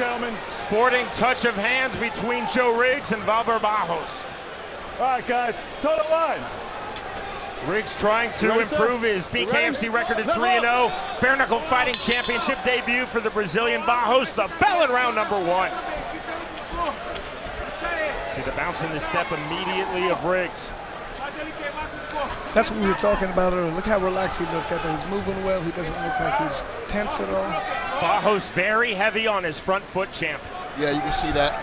gentlemen. Sporting touch of hands between Joe Riggs and Walber Barrios. All right, guys, total line. Riggs trying to improve his BKFC record to 3-0. Bare Knuckle Fighting Championship debut for the Brazilian Barros. The bell in round number 1. See the bounce in the step immediately of Riggs. That's what we were talking about earlier. Look how relaxed he looks out there. He's moving well. He doesn't look like he's tense at all. Barros very heavy on his front foot, champ. Yeah, you can see that.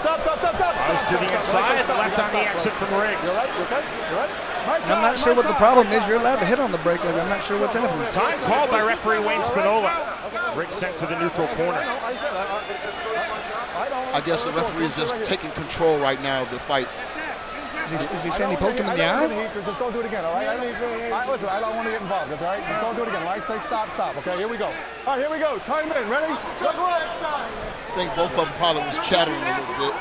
Stop. Barros to the inside, left on the exit from Riggs. You're right. I'm not sure what the problem is. You're allowed to hit on the break. I'm not sure what's happening. Time called by referee Wayne Spinola. Riggs sent to the neutral corner. I guess the referee is just taking control right now of the fight. Is he saying he poked him in the eye? Just don't do it again, all right? Listen, I don't want to get involved, all right? Just don't do it again, all right? Say stop, okay? Here we go. All right, here we go. Time in, ready? I think both of them probably was chattering a little bit.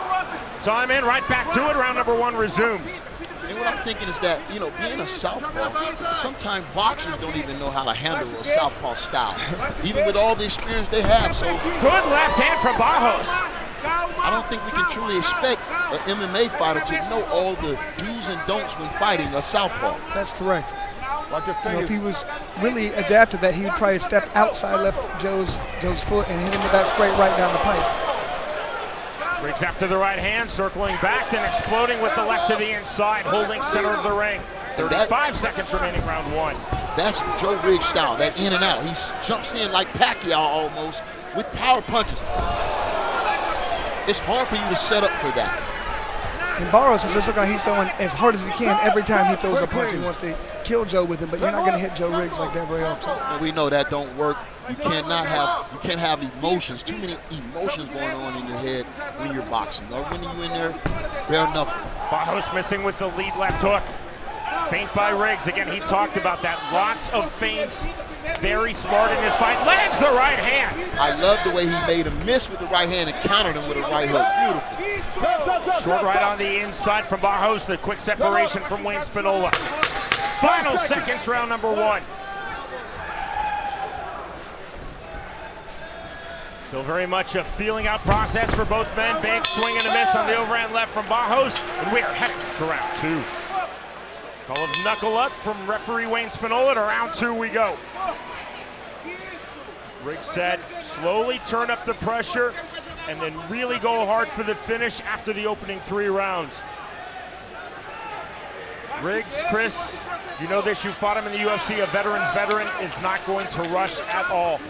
Time in, right back to it. Round number 1 resumes. And what I'm thinking is that, you know, being a southpaw, sometimes boxers don't even know how to handle a southpaw style, even with all the experience they have. So good left hand from Barros. I don't think we can truly expect an MMA fighter to know all the do's and don'ts when fighting a southpaw. That's correct. You know, if he was really adapted that, he would probably step outside left Joe's foot and hit him with that straight right down the pipe. Riggs after the right hand, circling back, then exploding with the left to the inside, holding center of the ring. 35 seconds remaining, round 1. That's Joe Riggs' style, that in and out. He jumps in like Pacquiao almost with power punches. It's hard for you to set up for that. And Barros is just looking like he's throwing as hard as he can every time he throws a punch. He wants to kill Joe with him, but you're not going to hit Joe Riggs like that very often. And we know that don't work. You can't have emotions, too many emotions going on in your head when you're boxing. Or when you're in there, bare knuckle. Barros missing with the lead left hook. Feint by Riggs. Again, he talked about that. Lots of feints. Very smart in his fight. Lands the right hand. I love the way he made him miss with the right hand and countered him with a right hook. Beautiful. Short right on the inside from Barros. The quick separation from Wayne Spinola. Final seconds, round number 1. Still very much a feeling out process for both men. Big swing and a miss on the overhand left from Barros. And we are heading to round 2. Call of knuckle up from referee Wayne Spinola. To round 2 we go. Riggs said, slowly turn up the pressure and then really go hard for the finish after the opening 3 rounds. Riggs, Chris, you know this, you fought him in the UFC. A veteran's veteran is not going to rush at all.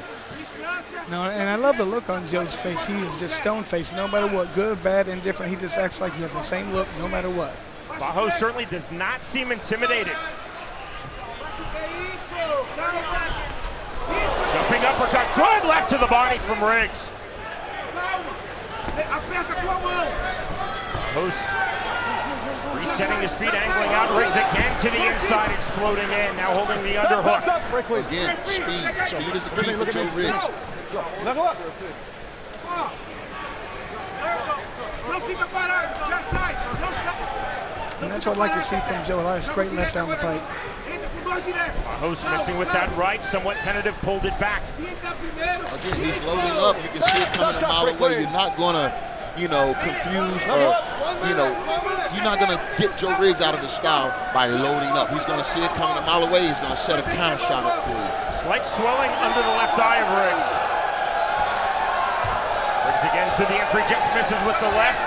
No, and I love the look on Joe's face. He is just stone-faced, no matter what, good, bad, indifferent. He just acts like he has the same look no matter what. Barros certainly does not seem intimidated. Jumping uppercut, good left to the body from Riggs. Barros resetting his feet, angling out. Riggs again to the inside, exploding in. Now holding the underhook. Again, speed. Speed is the key for Joe Riggs. Level up. And that's what I'd like to see from Joe, a lot of straight left down the pipe. Barros missing with that right, somewhat tentative, pulled it back. Again, he's loading up. You can see it coming a mile away. You're not going to, confuse or, you're not going to get Joe Riggs out of his style by loading up. He's going to see it coming a mile away. He's going to set a counter shot up for you. Slight swelling under the left eye of Riggs. Riggs again to the entry, just misses with the left.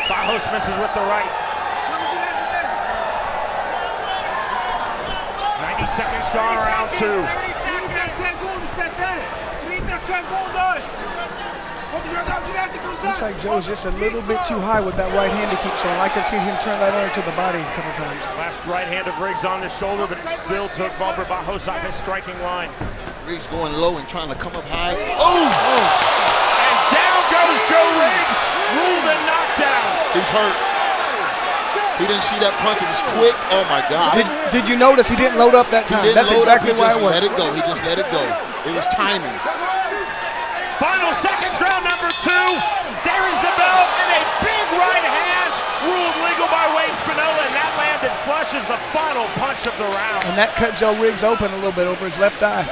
Barros misses with the right. 90 seconds gone, round 2. Looks like Joe's just a little bit too high with that right hand he keeps throwing. I can see him turn that under to the body a couple times. Last right hand of Riggs on the shoulder, but still took Walber Barrios off his striking line. Riggs going low and trying to come up high. Oh! And down goes Joe Riggs. Ruled a knockdown. He's hurt. He didn't see that punch. It was quick. Oh, my God. Did you notice he didn't load up that time? That's exactly why it was. Let it go. He just let it go. It was timing. Final seconds, round number 2. There is the bell, and a big right hand ruled legal by Wayne Spinola, and that landed flush as the final punch of the round. And that cut Joe Riggs open a little bit over his left eye.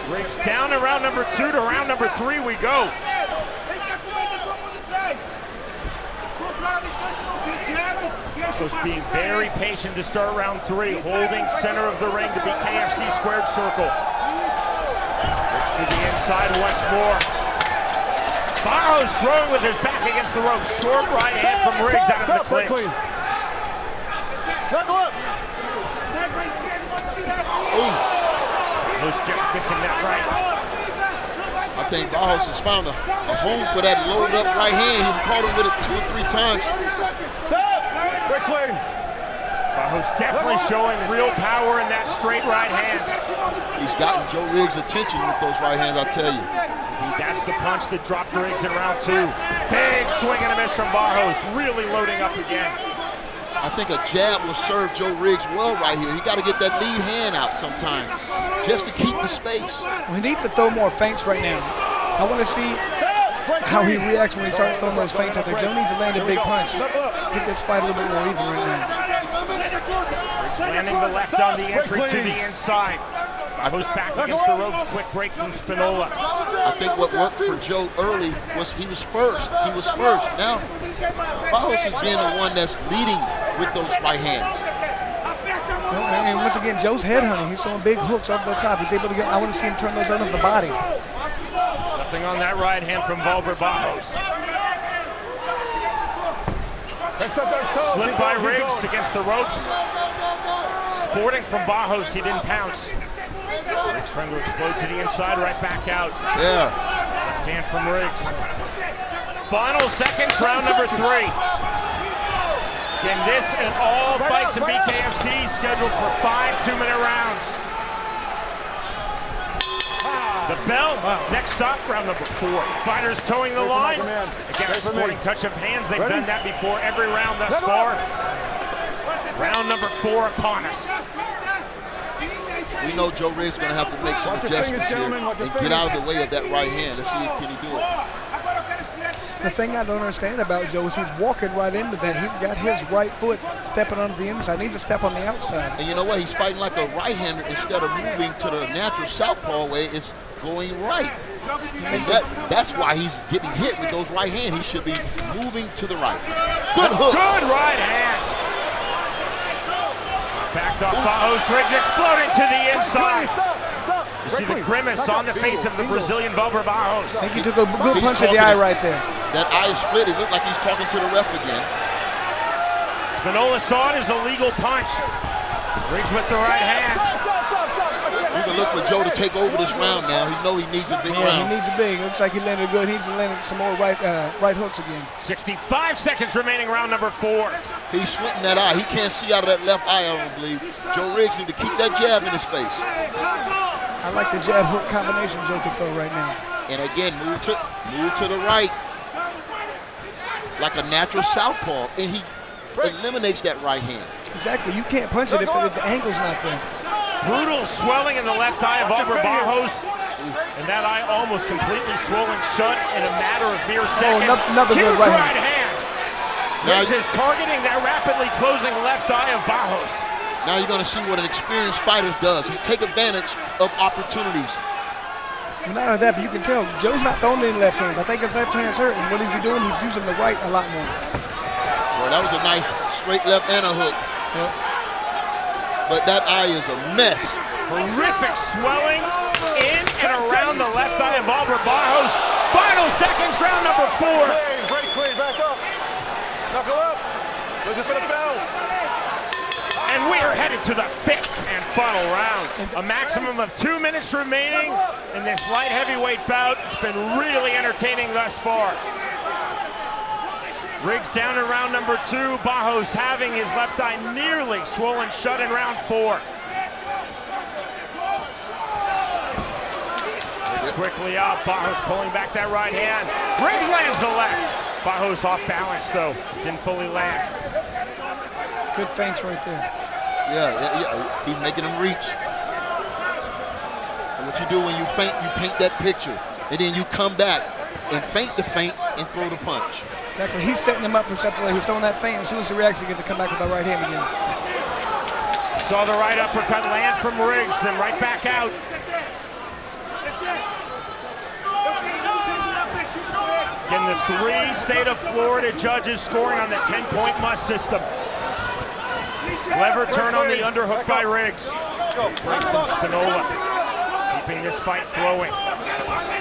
Riggs down in round number 2 to round number 3 we go. Just being very patient to start round 3, holding center of the ring to BKFC squared circle. Riggs to the inside once more. Barros throwing with his back against the rope. Short right hand from Riggs out of the clinch. Knuckle up. Who's just missing that right. I think Barros has found a home for that loaded up right hand. He caught him with it 2 or 3 times. Clean. Barros definitely showing real power in that straight right hand. He's gotten Joe Riggs' attention with those right hands, I tell you. That's the punch that dropped Riggs in round 2. Big swing and a miss from Barros, really loading up again. I think a jab will serve Joe Riggs well right here. He got to get that lead hand out sometime just to keep the space. We need to throw more feints right now. I want to see how he reacts when he starts throwing those feints out there. Joe needs to land a big punch. Get this fight a little bit more even right now. Riggs landing the left on the entry to the inside. Barros back against the ropes, quick break from Spinola. I think what worked for Joe early was he was first. Now, Barros is being the one that's leading with those right hands. And once again, Joe's headhunting. He's throwing big hooks over the top. He's able to get, I want to see him turn those under the body. Nothing on that right hand from Walber Barrios. Slip by Riggs against the ropes. Sporting from Barros, he didn't pounce. Riggs trying to explode to the inside, right back out. Yeah. Left hand from Riggs. Final seconds, round number 3. Again, this and all fights in BKFC scheduled for 5 2-minute rounds. The bell, next stop, round number 4. Fighters towing the line. Again, a sporting touch of hands. They've done that before every round thus far. Round number 4 upon us. We know Joe Riggs is going to have to make some adjustments here and get out of the way of that right hand. Let's see, can he do it? The thing I don't understand about Joe is he's walking right into that. He's got his right foot stepping onto the inside. He needs to step on the outside. And you know what? He's fighting like a right-hander instead of moving to the natural southpaw way. It's going right. And that's why he's getting hit with those right hands. He should be moving to the right. Good hook. Good right hand. Backed off Barros. Riggs exploding to the inside. You see the grimace on the face of the Brazilian Walber Barrios. I think he took a good punch to the eye right there. That eye is split. It looked like he's talking to the ref again. Spinola saw it as a legal punch. Riggs with the right hand. You can look for Joe to take over this round now. He knows he needs a big round. He needs a big. Looks like he landed good. He needs to land some more right hooks again. 65 seconds remaining, round number 4. He's squinting that eye. He can't see out of that left eye, I don't believe. Joe Riggs needs to keep that jab in his face. I like the jab hook combination Joe can throw right now. And again, move to the right. Like a natural southpaw. And he eliminates that right hand. Exactly. You can't punch it if the angle's not there. Brutal swelling in the left eye of Walber Barrios. And that eye almost completely swollen shut in a matter of mere seconds. Another good right hand. Riggs is targeting that rapidly closing left eye of Barrios. Now you're going to see what an experienced fighter does. He take advantage of opportunities. Not only that, but you can tell Joe's not throwing any left hands. I think his left hand's hurt. And what is he doing? He's using the right a lot more. Well, that was a nice straight left and a hook. Yep. But that eye is a mess. Horrific swelling in and around the left eye of Walber Barrios. Final seconds, round number 4. Break clean, back up. Knuckle up. Listen for the bell. And we are headed to the 5th and final round. A maximum of 2 minutes remaining in this light heavyweight bout. It's been really entertaining thus far. Riggs down in round number 2. Barrios having his left eye nearly swollen shut in round 4. Riggs quickly up. Barrios pulling back that right hand. Riggs lands the left. Barrios off balance though. Didn't fully land. Good feints right there. Yeah, he's making them reach. And what you do when you feint that picture. And then you come back and feint the feint and throw the punch. Exactly. He's setting him up for something. He's throwing that feint. As soon as he reacts, he gets to come back with that right hand again. Saw the right uppercut land from Riggs, then right back out. Again, the 3 state of Florida judges scoring on the 10-point must system. Clever turn on the underhook by Riggs. Break from Spinola. Keeping this fight flowing.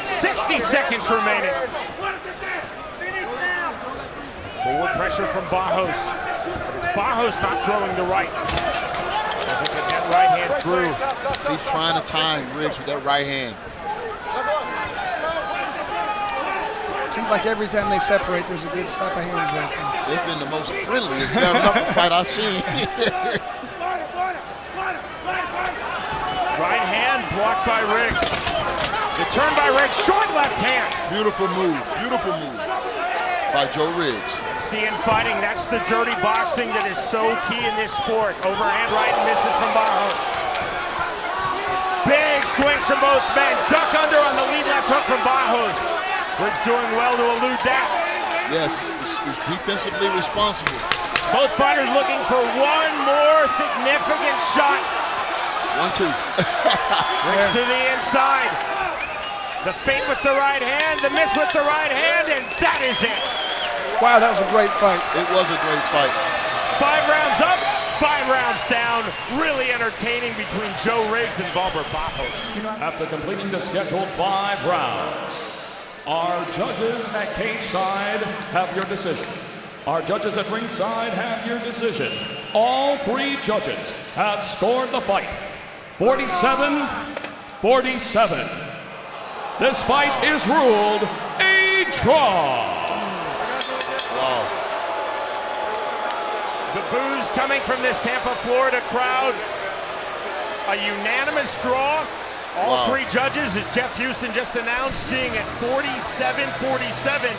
60 seconds remaining. Forward pressure from Barros. It's Barros not throwing the right. Doesn't get that right hand through. He's trying to time Riggs with that right hand. Seems like every time they separate, there's a good slap of hands right there. They've been the most friendliest knuckle fight I've seen. Right hand blocked by Riggs. The turn by Riggs, short left hand. Beautiful move by Joe Riggs. It's the infighting, that's the dirty boxing that is so key in this sport. Overhand right and misses from Barros. Big swings from both men. Duck under on the lead left hook from Barros. Riggs doing well to elude that. Yes, he's defensively responsible. Both fighters looking for one more significant shot. 1-2. Riggs to the inside. The feint with the right hand, the miss with the right hand, and that is it. Wow, that was a great fight. It was a great fight. 5 rounds up, 5 rounds down. Really entertaining between Joe Riggs and Walber Barrios. After completing the scheduled 5 rounds, our judges at cage side have your decision. Our judges at ringside have your decision. All 3 judges have scored the fight 47-47. This fight is ruled a draw. Wow. The boos coming from this Tampa, Florida crowd. A unanimous draw. All 3 judges, as Jeff Houston just announced, seeing at 47-47.